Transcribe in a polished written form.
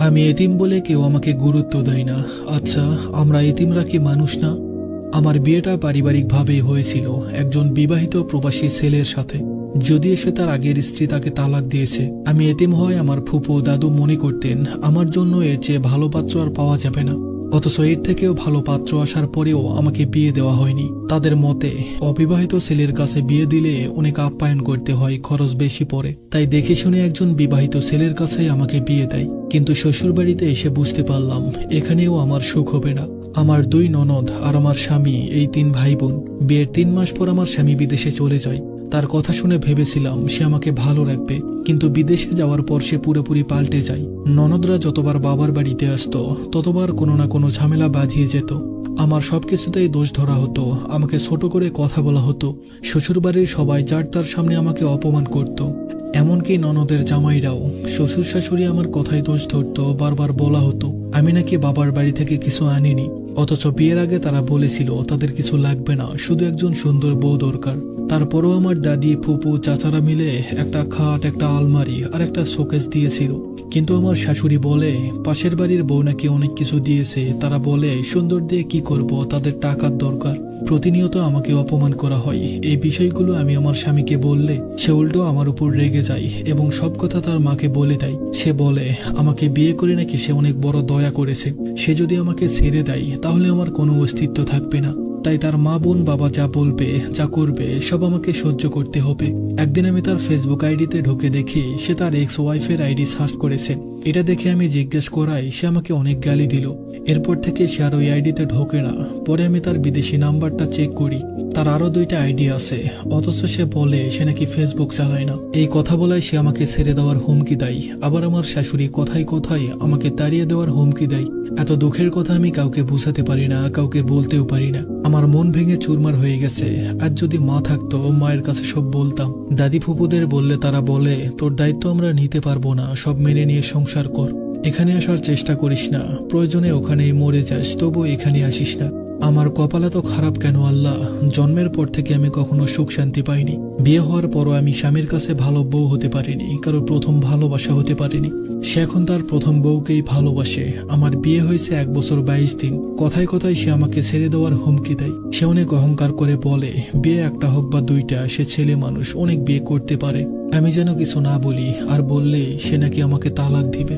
আমি এতিম বলে কেউ আমাকে গুরুত্ব দেয় না। আচ্ছা, আমরা এতিমরা কি মানুষ না? আমার বিয়েটা পারিবারিকভাবেই হয়েছিল একজন বিবাহিত প্রবাসী ছেলের সাথে। যদি সে তার আগের স্ত্রী তাকে তালাক দিয়েছে, আমি এতিম হয় আমার ফুপু দাদু মনে করতেন আমার জন্য এর চেয়ে ভালো পাত্র আর পাওয়া যাবে না। অথচ এর থেকেও ভালো পাত্র আসার পরেও আমাকে বিয়ে দেওয়া হয়নি। তাদের মতে অবিবাহিত ছেলের কাছে বিয়ে দিলে অনেক আপ্যায়ন করতে হয়, খরচ বেশি পড়ে। তাই দেখে শুনে একজন বিবাহিত ছেলের কাছেই আমাকে বিয়ে দেয়। কিন্তু শ্বশুরবাড়িতে এসে বুঝতে পারলাম এখানেও আমার সুখ হবে না। আমার 2 ননদ আর আমার স্বামী, এই 3 ভাই বোন। বিয়ের 3 মাস পর আমার স্বামী বিদেশে চলে যায়। তার কথা শুনে ভেবেছিলাম সে আমাকে ভালো রাখবে, কিন্তু বিদেশে যাওয়ার পর সে পুরোপুরি পাল্টে যায়। ননদরা যতবার বাবার বাড়িতে আসতো ততবার কোনো না কোনো ঝামেলা বাঁধিয়ে যেত। আমার সবকিছুতেই দোষ ধরা হতো, আমাকে ছোট করে কথা বলা হতো। শ্বশুরবাড়ির সবাই যার তার সামনে আমাকে অপমান করত। এমনকি ননদের জামাইরাও। শ্বশুর শাশুড়ি আমার কথায় দোষ ধরতো, বারবার বলা হতো আমি নাকি বাবার বাড়ি থেকে কিছু আনিনি। অথচ বিয়ের আগে তারা বলেছিল তাদের কিছু লাগবে না, শুধু একজন সুন্দর বউ দরকার। তারপরও আমার দাদি, ফুপু, চাচারা মিলে একটা খাট, একটা আলমারি আর একটা শোকেস দিয়েছিল। কিন্তু আমার শাশুড়ি বলে পাশের বাড়ির বউ নাকি অনেক কিছু দিয়েছে। তারা বলে সুন্দর দিয়ে কি করব, তাদের টাকার দরকার। প্রতিনিয়ত আমাকে অপমান করা হয়। এই বিষয়গুলো আমি আমার স্বামীকে বললে সে উল্টো আমার উপর রেগে যায় এবং সব কথা তার মাকে বলে দেয়। সে বলে আমাকে বিয়ে করে নাকি সে অনেক বড় দয়া করেছে, সে যদি আমাকে ছেড়ে দেয় তাহলে আমার কোনো অস্তিত্ব থাকবে না। তাই তার মা, বোন, বাবা যা বলবে, যা করবে সব আমাকে সহ্য করতে হবে। একদিন আমি তার ফেসবুক আইডিতে ঢুকে দেখি সে তার এক্স ওয়াইফের আইডি সার্চ করেছে। এটা দেখে আমি জিজ্ঞেস করাই সে আমাকে অনেক গালি দিল। এরপর থেকে সে আর ওই আইডিতে ঢোকে না। পরে আমি তার বিদেশি নাম্বারটা চেক করি, তার আরো 2টা আইডি আছে। অথচ সে বলে সে নাকি ফেসবুক চালায় না। এই কথা বলায় সে আমাকে ছেড়ে দেওয়ার হুমকি দেয়। আবার আমার শাশুড়ি কথায় কথায় আমাকে তাড়িয়ে দেওয়ার হুমকি দেয়। এত দুঃখের কথা আমি কাউকে বুঝাতে পারি না, কাউকে বলতেও পারি না। আমার মন ভেঙে চুরমার হয়ে গেছে। আজ যদি মা থাকতো মায়ের কাছে সব বলতাম। দাদি ফুপুদের বললে তারা বলে তোর দায়িত্ব আমরা নিতে পারবো না, সব মেনে নিয়ে সংসার কর। এখানে আসার চেষ্টা করিস না, প্রয়োজনে ওখানেই মরে যাস, তবু এখানে আসিস না। আমার কপাল এত খারাপ কেন আল্লাহ? জন্মের পর থেকে আমি কখনো সুখ শান্তি পাইনি। বিয়ে হওয়ার পরও আমি স্বামীর কাছে ভালো বউ হতে পারিনি, কারো প্রথম ভালোবাসা হতে পারিনি। সে এখন তার প্রথম বউকেই ভালোবাসে। আমার বিয়ে হয়েছে 1 বছর 22 দিন। কথায় কথায় সে আমাকে ছেড়ে দেওয়ার হুমকি দেয়। সে অনেক অহংকার করে বলে বিয়ে একটা হোক বা 2টা, সে ছেলে মানুষ, অনেক বিয়ে করতে পারে। আমি যেন কিছু না বলি, আর বললে সে নাকি আমাকে তালাক দিবে।